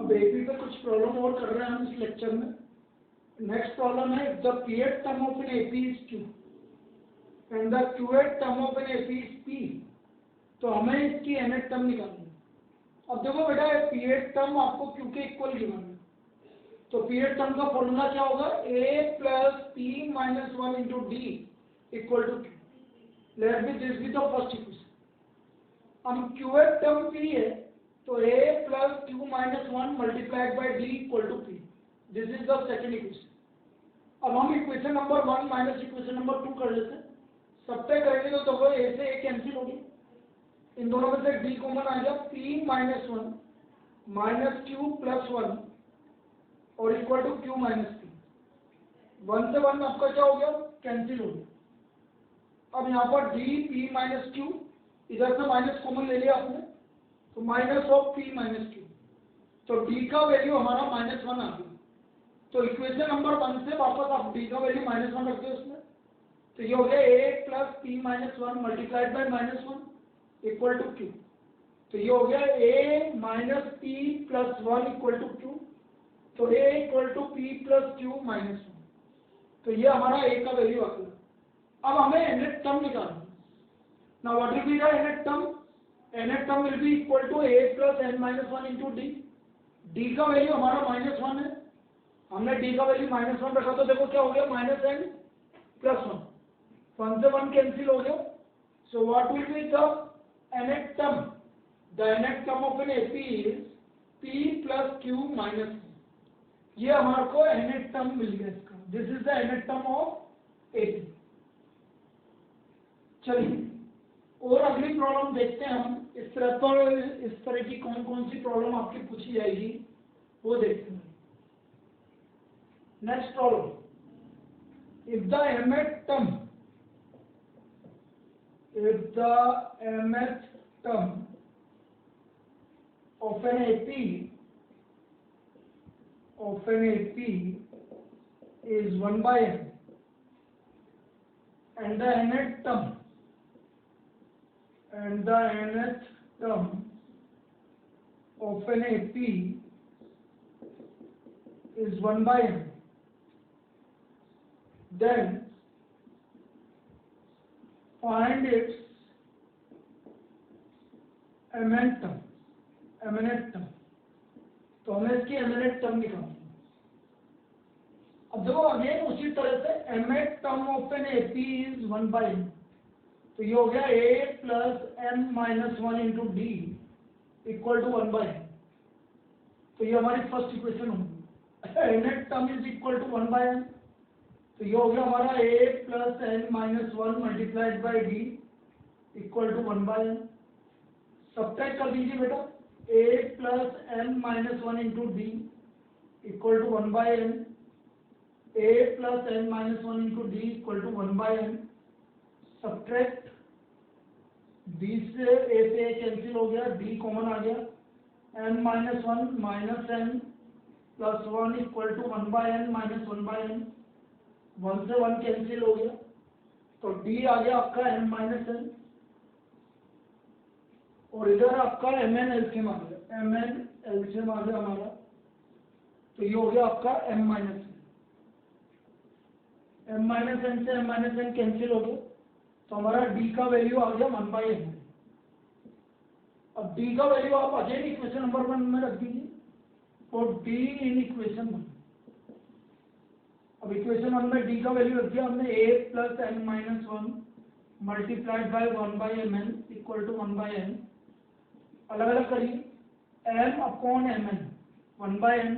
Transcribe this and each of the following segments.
अब एपी पे कुछ प्रॉब्लम और कर रहे हैं हम इस लेक्चर में। नेक्स्ट प्रॉब्लम है the pth term of an AP is q and the qth term of an AP is p। तो हमें इसकी nth टर्म निकालनी है। अब देखो बेटा pth टर्म आपको q के इक्वल गिवन है, तो pth टर्म का फॉर्मूला क्या होगा, a plus p minus 1 into D equal to q। Let be this be the first equation. हम qth टर्म p है तो a plus q minus 1 multiplied by d equal to p। This is the second equation. अब हम equation number 1 minus equation number 2 कर लेते हैं। सबसे करेंगे तो देखो a से a कैंसिल होगी, इन दोनों में से d कॉमन आ गया, p minus 1 minus q plus 1 और equal to q minus p। 1 से 1 आपका क्या हो गया, कैंसिल हो गया। अब यहाँ पर d p माइनस q, इधर से माइनस कॉमन ले लिया आपने, तो minus of p minus q, तो d का वैल्यू हमारा माइनस 1 आ गया। तो इक्वेशन नंबर 1 से वापस आप d का वैल्यू माइनस 1 रख दो उसमें, तो ये हो गया a plus p minus 1 multiplied by minus 1 equal to q। तो ये हो गया a minus p plus 1 equal to q, तो a equal to p plus q minus 1। तो ये हमारा a का वैल्यू आ गया। अब हमें nth टर्म निकालना है। Now what will be the nth term? nth term will be equal to a plus n minus 1 into D. D का वैल्यू हमारा माइनस 1 है, हमने डी का वैल्यू माइनस 1 रखा, तो देखो क्या हो गया, माइनस n प्लस 1, 1 से 1 कैंसिल हो गया। So what will be the nth term? The nth term of an AP is p plus q minus 1। ये हमारे को nth टर्म मिल गया इसका। This is the nth term of AP. चलिए और अगली प्रॉब्लम देखते हैं हम। इस तरह की कौन कौन सी प्रॉब्लम आपकी पूछी जाएगी वो देखते हैं। Next problem, if the mth term of an AP is 1 by n and the nth term of an AP is 1 by n, then find its mth term। तो हमें इसकी mth टर्म निकालनी है। अब देखो अगेन उसी तरह से mth term of an AP is 1 by n, तो ये हो गया a plus m minus 1 into D equal to 1 by n। तो ये हमारी फर्स्ट इक्वेशन होगी। nth term is equal to 1 by n, तो ये हो गया हमारा a plus n minus 1 multiplied by D equal to 1 by n। Subtract कर दीजिए बेटा, a plus n minus 1 into D equal to 1 by n, a plus n minus 1 into D equal to 1 by n। Subtract, d से a cancel हो गया, d common आ गया, n minus 1 minus n plus 1 equal to 1 by n minus 1 by n। 1 से 1 cancel हो गया, तो d आ गया आपका m माइनस n, और इधर आपका mn एलसीएम आ गया, mn एलसीएम आ गया हमारा, तो ये हो गया आपका m माइनस n से m माइनस n कैंसिल हो गया, तो हमारा d का वैल्यू आ गया 1 by n। अब d का वैल्यू आप अगेन इक्वेशन नंबर 1 में रख दीजिए, और d इन इक्वेशन 1। अब इक्वेशन 1 में d का वैल्यू रख दिया हमने, a plus n minus 1 multiplied by 1 by mn equal to 1 by n। अलग अलग करिए, m upon mn 1 by n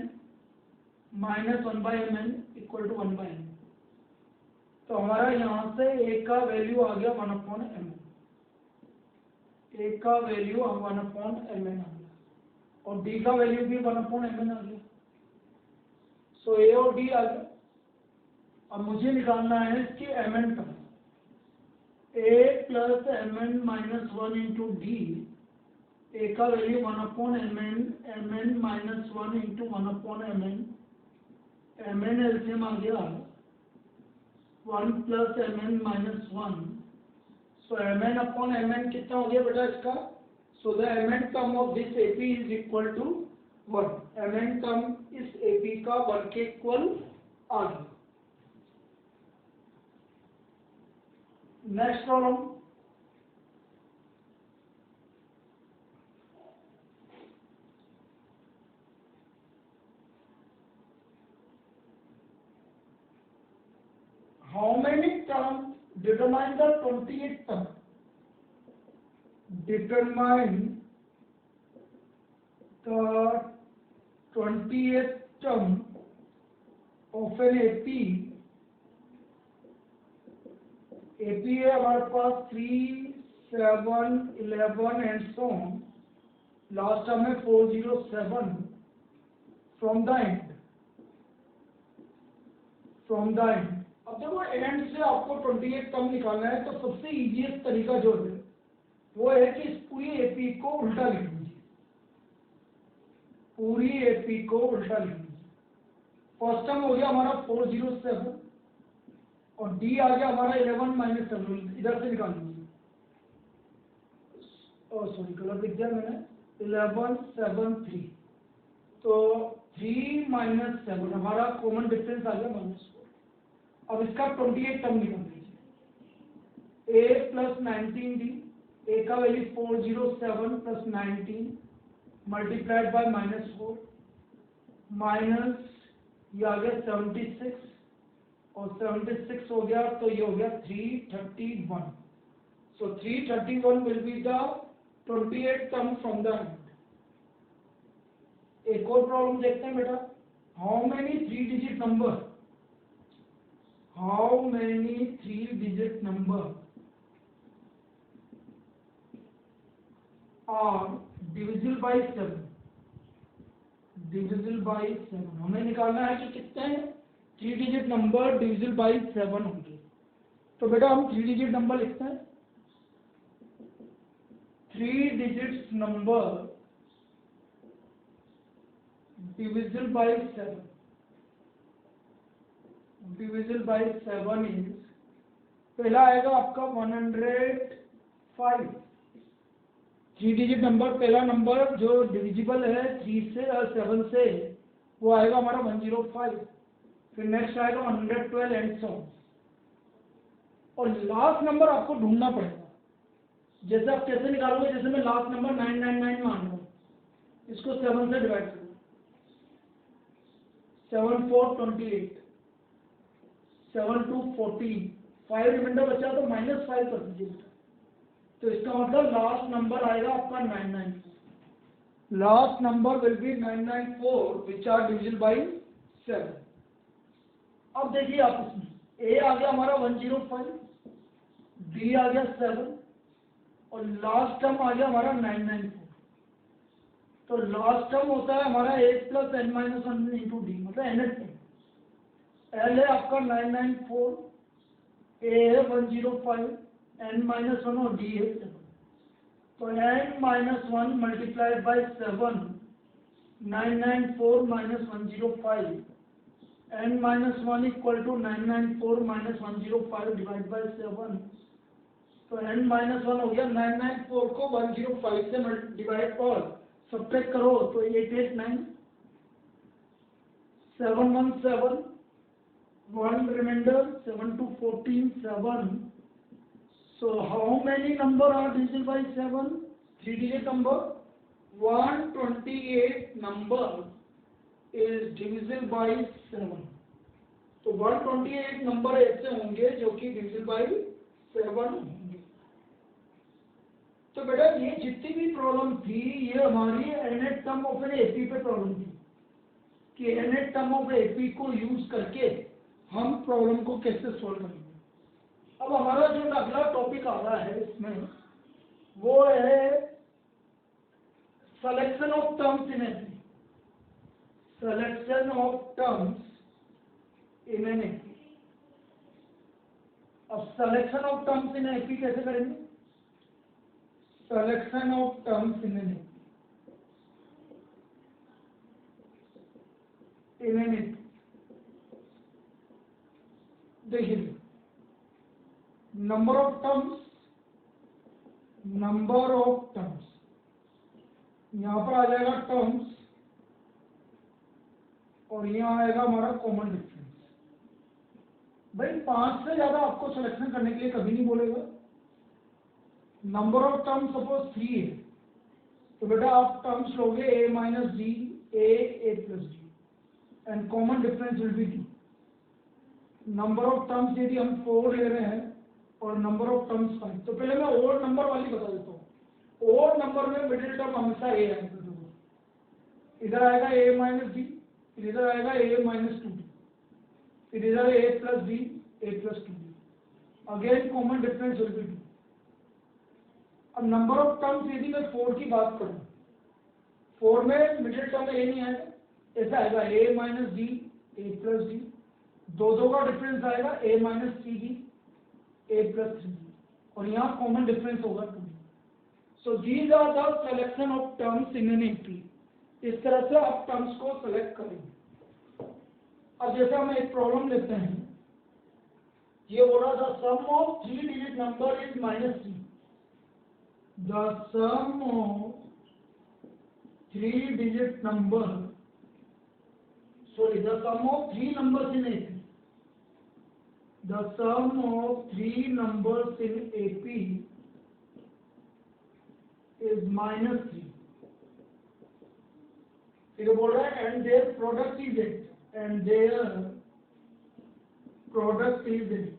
minus 1 by mn equal to 1 by n। तो हमारा यहाँ से a का वैल्यू आ गया 1 अपॉन mn, a का वैल्यू 1 अपॉन mn आ गया, और d का वैल्यू भी 1 अपॉन mn आ गया। सो a और d आ गया। अब मुझे निकालना है इसकी mn term, a plus mn minus 1 into D, a का value 1 upon mn minus 1 into 1 upon mn LCM आ गया 1 plus mn minus 1। So mn अपॉन mn कितना हो गया बेटा इसका? So the mn term of this AP is equal to 1, mn term इस AP का 1 के इक्वल आ गया। Next problem, how many terms determine the 28th term? Determine the 28th term of an AP है हमारे पास 3, 7, 11 and so on. Last term है 407 from the and. अब देखो एंड से आपको 28 टर्म निकालना है, तो सबसे इजीएस्ट तरीका जो है वो है कि इस पूरी एपी को उल्टा लिख लीजिए। पूरी एपी को उल्टा लिख लीजिए। फर्स्ट टर्म हो गया हमारा 407 और डी आ गया हमारा 11 माइनस 7, इधर से निकाल लीजिए। सॉरी गलत लिख दिया मैंने, 11 7 3, तो 3 माइनस 7 हमारा कॉमन डिफरेंस आ गया -4। अब इसका 28 टर्म निकाल लीजिए। a प्लस 19d, a का value 407 plus 19 multiplied by -4 minus ये आ गया 76 और 76 हो गया तो ये हो गया 331। So 331 will be the 28 term from the end. एक और प्रॉब्लम देखते हैं बेटा। How many 3 digit number are divisible by 7? Divisible by 7 हमें निकालना है कि कितने 3 डिजिट नंबर डिविजिबल बाय 7 होंगे। तो बेटा हम 3 डिजिट नंबर लिखते हैं। 3 digit number divisible by 7 is, पहला आएगा आपका 105। 3 डिजिट नंबर, पहला नंबर जो डिविजिबल है 3 से 7 से, वो आएगा हमारा 105। फिर नेक्स्ट आएगा 112 एंड सो। और लास्ट नंबर आपको ढूंढना पड़ेगा। जैसे आप कैसे निकालोगे, जैसे मैं लास्ट नंबर 999 मान रहा हूँ, इसको 7 से डिवाइड करो, 7 4 28, 7 2 14, 5 रिमाइंडर बचा तो -5 कर दीजिए। तो इसका मतलब लास्ट नंबर आएगा आपका 994। Last number will be 994 which are divisible by 7। अब देखिए आप इसमें ए आ गया हमारा 105, बी आ गया 7 और लास्ट टर्म आ गया हमारा 994। तो लास्ट टर्म होता है हमारा 8 plus n minus 1 into D, मतलब nth। एल है आपका 994, ए है 105, n माइनस 1 और डी है 7। तो n minus 1 multiplied by 7, 994 minus 105, n minus 1 equal to 994 minus 105 divide by 7। तो n माइनस 1 हो गया, 994 को 105 से डिवाइड और सब्ट्रैक्ट करो तो 889, 717, 1 reminder, 7 2 14, 7। So how many number are divisible by 7? 3 digit number. 128 number is divisible by 7. तो 128 नंबर ऐसे होंगे जो कि डिविजिबल बाय 7 होंगे। तो बेटा ये जितनी भी प्रॉब्लम थी ये हमारी nth term of an AP पे प्रॉब्लम थी कि nth टर्म ऑफ एपी को यूज करके हम प्रॉब्लम को कैसे सोल्व करेंगे। अब हमारा जो अगला टॉपिक आ रहा है इसमें वो है selection of terms in AP. Selection of terms in an AP. अब selection of terms in AP कैसे करेंगे? Selection of terms in an AP, देखिए नंबर ऑफ टर्म्स, यहां पर आ जाएगा टर्म्स, और यहाँ आएगा हमारा कॉमन डिफरेंस। भाई 5 से ज्यादा आपको सिलेक्शन करने के लिए कभी नहीं बोलेगा। नंबर ऑफ टर्म्स सपोज 3 है, तो बेटा आप टर्म्स लोगे a minus D, a plus D, and common difference will be 2। Number of terms यदि हम 4 ले रहे हैं और नंबर ऑफ टर्म्स 5, तो पहले मैं ओड नंबर वाली बता देता हूँ। ओड नंबर में मिडिल टर्म हमेशा a आएगा, इधर आएगा a माइनस डी, फिर इधर आएगा a माइनस 2d, फिर इधर a plus D, a plus 2d, again common difference will be 2। अब नंबर ऑफ टर्म्स यदि मैं 4 की बात करूं, 4 में मिडिल टर्म a नहीं आएगा, ऐसा आएगा a minus D, a plus D, दो का डिफरेंस आएगा a minus 3d, a plus 3d, और यहाँ कॉमन डिफरेंस होगा 2d। So these are the selection of terms in an AP. इस तरह से आप टर्म्स को सेलेक्ट करेंगे। अब जैसे हम एक प्रॉब्लम लेते हैं, ये बोल रहा था sum of 3 digit number is -3। The sum of 3 digit number, sorry, the sum of 3 numbers in AP. The sum of 3 numbers in AP is -3. फिर बोल रहा है and their product is 8, and their product is 8.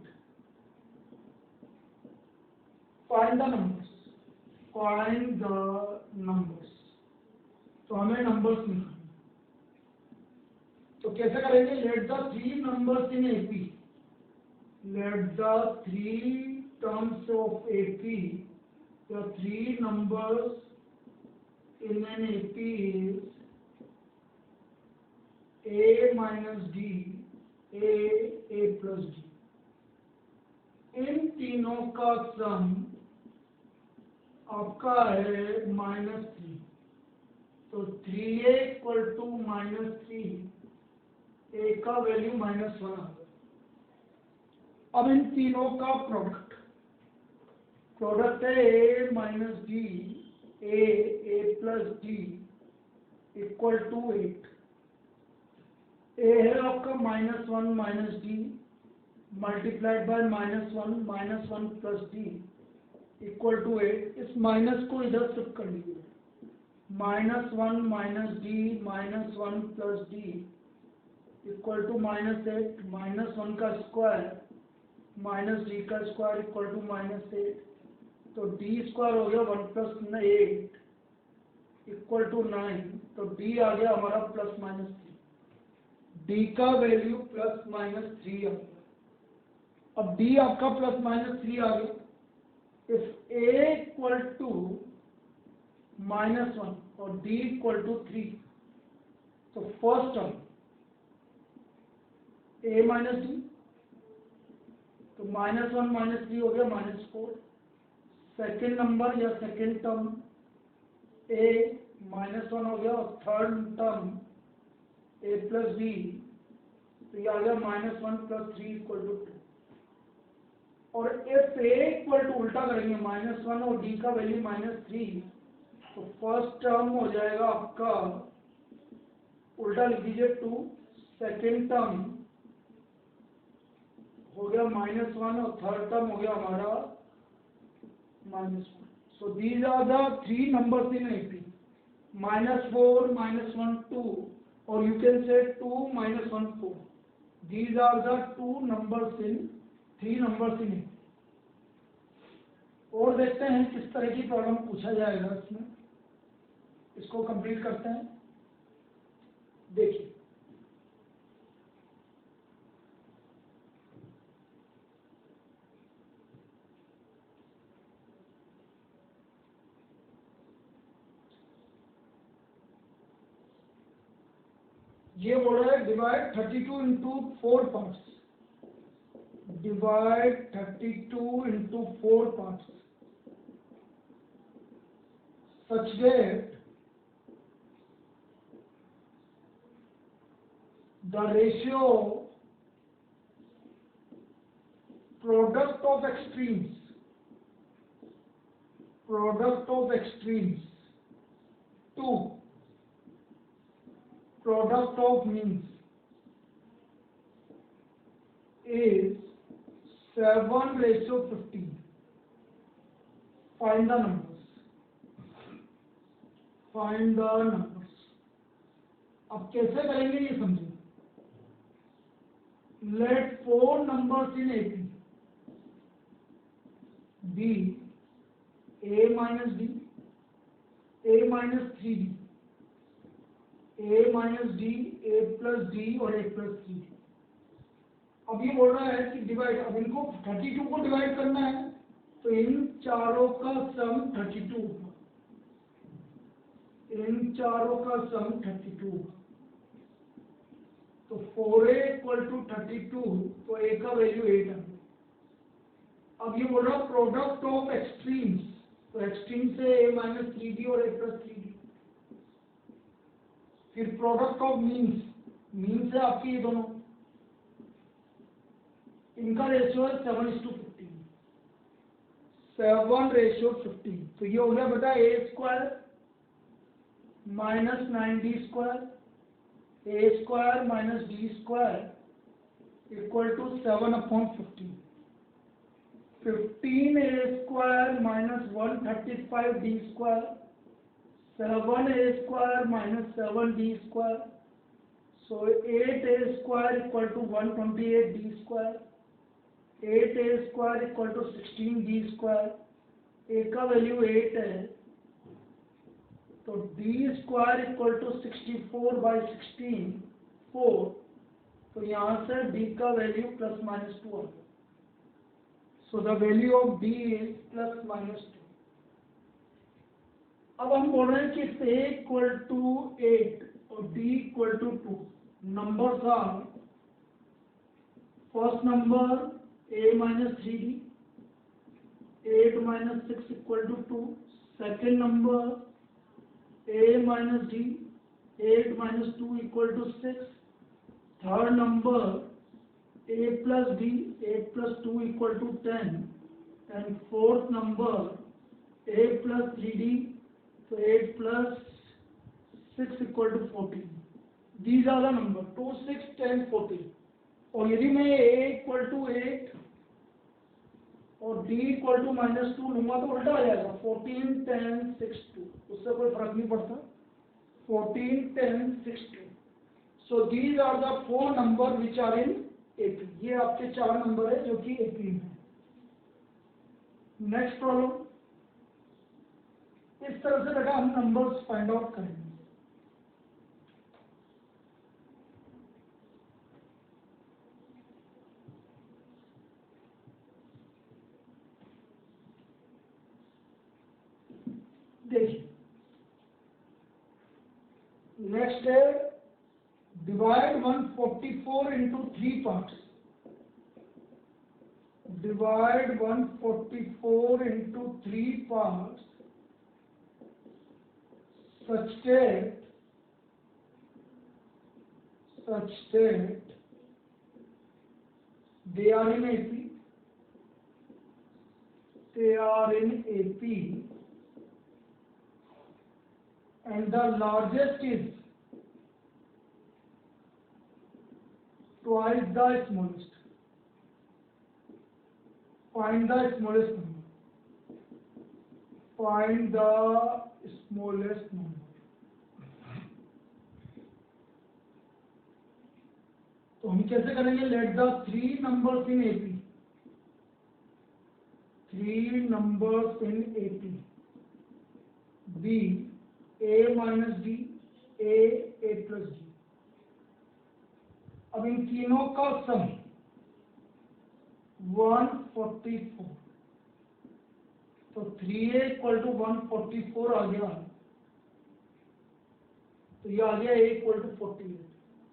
Find the numbers. Find the numbers. तो हमें numbers निकालना। तो कैसे करेंगे? Let the 3 numbers in AP, let the 3 terms of AP, the 3 numbers in an AP is a minus d, a plus d। इन तीनों का sum आपका है -3, तो 3a इक्वल टू -3, a का वैल्यू -1 आ गया। अब इन तीनों का प्रोडक्ट है a minus D, a plus D equal to 8। a है आपका -1 minus D multiplied by -1 plus D equal to 8। इस माइनस को इधर शिफ्ट कर लीजिए, -1 minus D -1 plus D equal to -8, -1 का स्क्वायर माइनस डी का स्क्वायर इक्वल टू -8, तो डी स्क्वायर हो गया 1 प्लस 8 इक्वल टू 9, तो डी आ गया हमारा +-3। डी का वैल्यू +-3 आ गया। अब डी आपका +-3 आ गया। इफ a इक्वल टू -1 और d इक्वल टू 3, तो first term a minus D, तो -1 -3 हो गया -4। सेकेंड नंबर या सेकेंड टर्म a -1 हो गया, और third term a plus b, तो ये आ गया -1 + 3 इक्वल टू 2। और इफ a इक्वल टू उल्टा करेंगे, -1 और d का वैल्यू -3, तो फर्स्ट टर्म हो जाएगा आपका, उल्टा लिख दीजिए 2, सेकेंड टर्म हो गया -1 और थर्ड टर्म हो गया हमारा -1। So these are the 3 numbers in AP, -4, -1, 2, और you can say 2, -1, 4. These are the 3 numbers in AP. और देखते हैं किस तरह की प्रॉब्लम पूछा जाएगा इसमें। इसको कंप्लीट करते हैं। देखिए, ये बोल रहा है divide 32 into 4 parts, divide 32 into 4 parts such that the ratio product of extremes to product of means is 7:15. Find the numbers. Find the numbers. अब कैसे करेंगे ये समझिए. Let 4 numbers in AP be A minus D, A minus 3D, A minus D, A plus D और A plus 3D. अब ये बोल रहा है कि डिवाइड, अब इनको 32 को डिवाइड करना है तो इन चारों का सम 32 होगा. इन चारों का सम 32 होगा. तो 4A इक्वल टू 32, तो A का वैल्यू 8 है. अब ये बोल रहा है प्रोडक्ट ऑफ एक्सट्रीम्स, तो एक्सट्रीम से A माइनस 3D और A प्लस 3D. फिर प्रोडक्ट ऑफ मीन्स, मीन्स है आपकी ये दोनों, इनका रेशियो है 7:15. 7:15. तो ये हो गया बेटा A square minus 9D square, A square minus D square equal to 7/15. 15A square minus 135D square, 7A square minus 7D square. So 8A square equal to 128D square, 8A square equal to 16D square. A का value 8 है, तो D square equal to 64/16 4. तो यहाँ से D का value plus minus 2 आ गया. So the value of D is plus minus 2. अब हम बोल रहे हैं कि A इक्वल टू 8 और D equal to 2. Numbers are, first number A minus 3D, 8 minus 6 equal to 2. Second number A minus D, 8 minus 2 equal to 6. Third number A plus D, 8 plus 2 equal to 10. And fourth number A plus 3D, so 8 plus 6 equal to 14. These are the numbers 2, 6, 10, 14. और यदि मैं A equal to 8 और D equal to minus 2 लूंगा तो उल्टा आ जाएगा, 14, 10, 6, 2. उससे कोई फर्क नहीं पड़ता. 14, 10, 6, 2. So these are the 4 number which are in AP. ये आपके 4 नंबर है जो कि AP में है. Next problem. इस तरह से बेटा हम नंबर्स फाइंड आउट करेंगे. देखिए नेक्स्ट है divide 144 into 3 parts. Divide 144 into 3 parts such that they are in AP. They are in AP. And the largest is twice the smallest. Find the smallest number. Find the smallest number. तो हम कैसे करेंगे? Let the 3 numbers in AP. 3 numbers in AP be A minus D, A plus D. अब इन तीनों का सम 144. तो 3A equal to 144 आ गया, तो ये आ गया A इक्वल टू 48.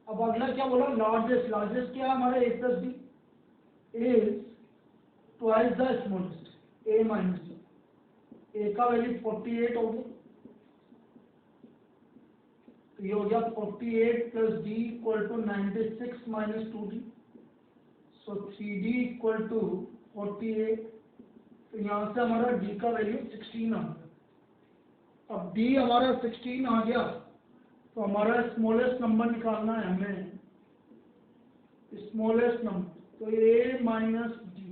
अब अगला क्या बोला? लार्जेस्ट. लार्जेस्ट क्या है हमारा? A plus D is twice the smallest, A minus D. A का वैल्यू 48 हो गया, तो ये हो गया 48 plus D equal to 96 minus 2D. So 3D equal to 48. तो यहाँ से हमारा D का वैल्यू 16 आ गया. अब D हमारा 16 आ गया, तो हमारा स्मॉलेस्ट नंबर निकालना है हमें. स्मॉलेस्ट नंबर तो a माइनस डी,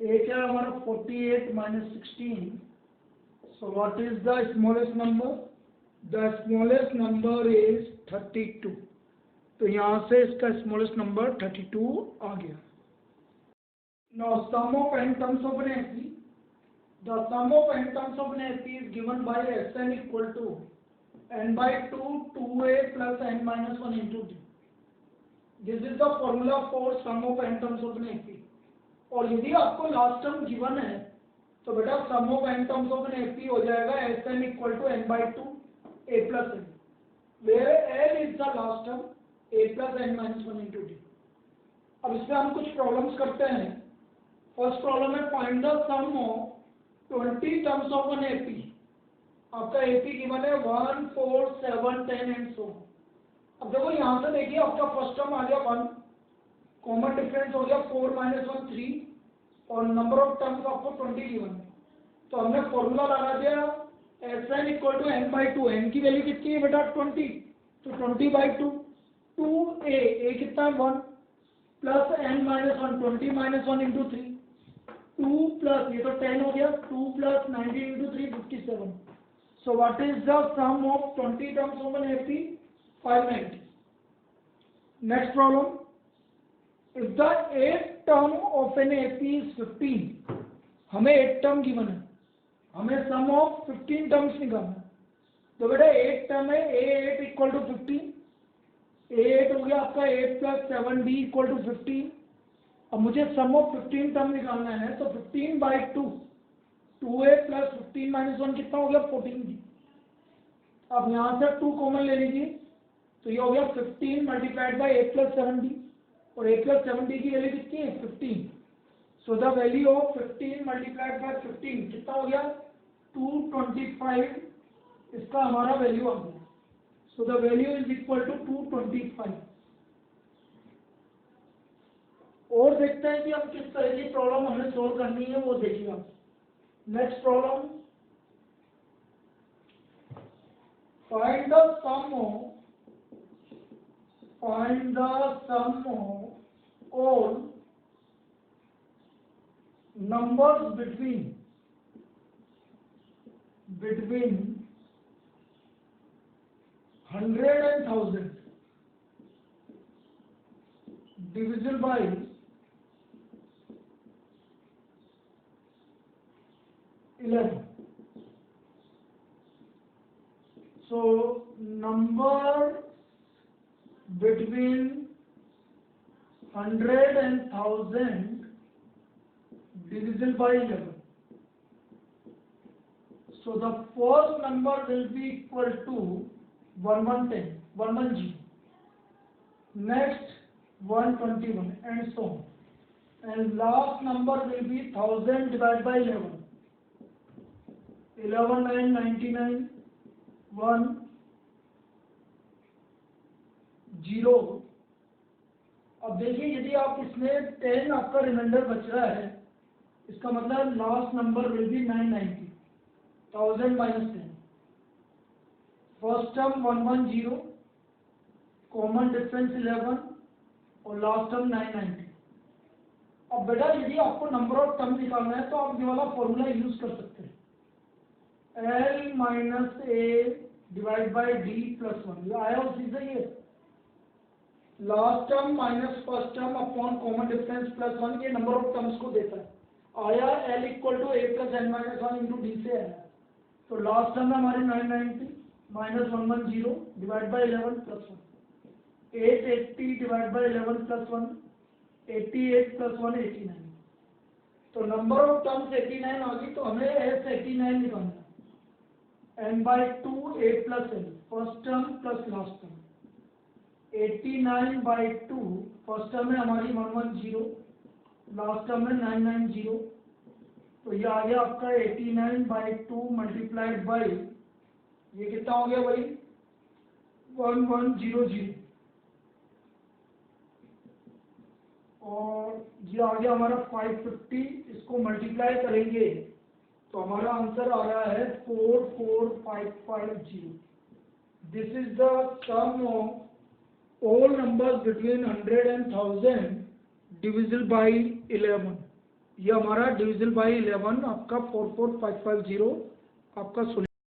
a क्या है हमारा 48 minus 16, so what is the smallest number? The smallest number is 32। तो यहाँ से इसका स्मॉलेस्ट नंबर 32 आ गया। Now sum of n terms of an AP. The sum of n terms of an AP is given by Sn equal to n by 2 2a plus n minus 1 into d. This is the formula for sum of n terms of an AP. और यदि आपको last term given है तो बेटा sum of n terms of an AP हो जाएगा Sn equal to n by 2 a plus n, where n is the last term a plus n minus 1 into d. अब इसमें हम कुछ प्रॉब्लम्स करते हैं। फर्स्ट प्रॉब्लम है find the sum of 20 terms of an AP. आपका AP given है 1 4 7 10 and so. अब देखो यहाँ से देखिए आपका फर्स्ट टर्म आ गया 1, कॉमन डिफरेंस हो गया 4 माइनस 1 3, और नंबर ऑफ टर्म्स आपको 20 गिवन है। तो हमने फॉर्मूला लगा दिया Sn equal to n by 2। N की वैल्यू कितनी है बेटा 20, तो 20 बाई 2 2a कितना है 1 plus n minus 1 20 minus 1 into 3 2 plus ये तो 10 हो गया 2 plus 19 into 3 57। So what is the sum of 20 terms of an AP? 590। Next problem, if the 8th term of an AP is 15। हमें 8 टर्म गिवन है, हमें सम of 15 terms निकालना है। तो बेटा 8 टर्म है a8 इक्वल टू 15, a8 हो गया आपका 8 प्लस 7b इक्वल टू 15। अब मुझे सम ऑफ 15 टर्म निकालना है, तो 15 बाई 2 2a प्लस 15 माइनस 1 कितना हो गया 14b। अब यहाँ से 2 कॉमन ले लीजिए, तो ये हो गया 15 मल्टीप्लाइड बाई 8 प्लस 7b, और 8 प्लस 7b की वैल्यू कितनी है 15। सो the value of 15 multiplied by 15 कितना हो गया 225, इसका हमारा वैल्यू आ गया। So the value is equal to 225। और देखते हैं कि अब किस तरह की प्रॉब्लम हमें सोल्व करनी है, वो देखिए आप। Next problem, find the sum of all numbers between 100 and 1000 divisible by 11. So number between 100 and 1000 divisible by 11. So the first number will be equal to 110. Next 121 and so on. And last number will be 1000 divided by 11. 11 9 99 1 0। अब देखिए यदि आप इसमें 10 आपका reminder बच रहा है, इसका मतलब last number will B 990, 1000 minus 10। First term 110, common difference 11, और लास्ट टर्म 990। अब बेटा यदि आपको नंबर ऑफ टर्म निकालना है तो आप ये वाला फॉर्मूला यूज कर सकते हैं, L minus A divide by D plus 1। ये आया उसी से, ये last term minus first term upon common difference plus 1, ये नंबर ऑफ टर्म्स को देता है। आया L equal to A plus N minus 1 into D से आया। तो लास्ट टर्म है हमारी 990 minus 110 divide by 11 plus 1, 880 divide by 11 plus 1, 88 plus 1 89। तो नंबर ऑफ टर्म्स 89 आ गई, तो हमें S89 निकालना है। n by 2 a plus n, first term plus last term. 89 by 2 first term है हमारी 110, लास्ट टर्म है 990। तो ये आ गया आपका 89 बाई 2 मल्टीप्लाइड बाई, ये कितना हो गया भाई 1100, और ये आ गया हमारा 550। इसको मल्टीप्लाई करेंगे तो हमारा आंसर आ रहा है 44550। This is the sum of all numbers between 100 and 1000 divisible by 11, ये हमारा डिविजिबल बाई 11 आपका 44550 आपका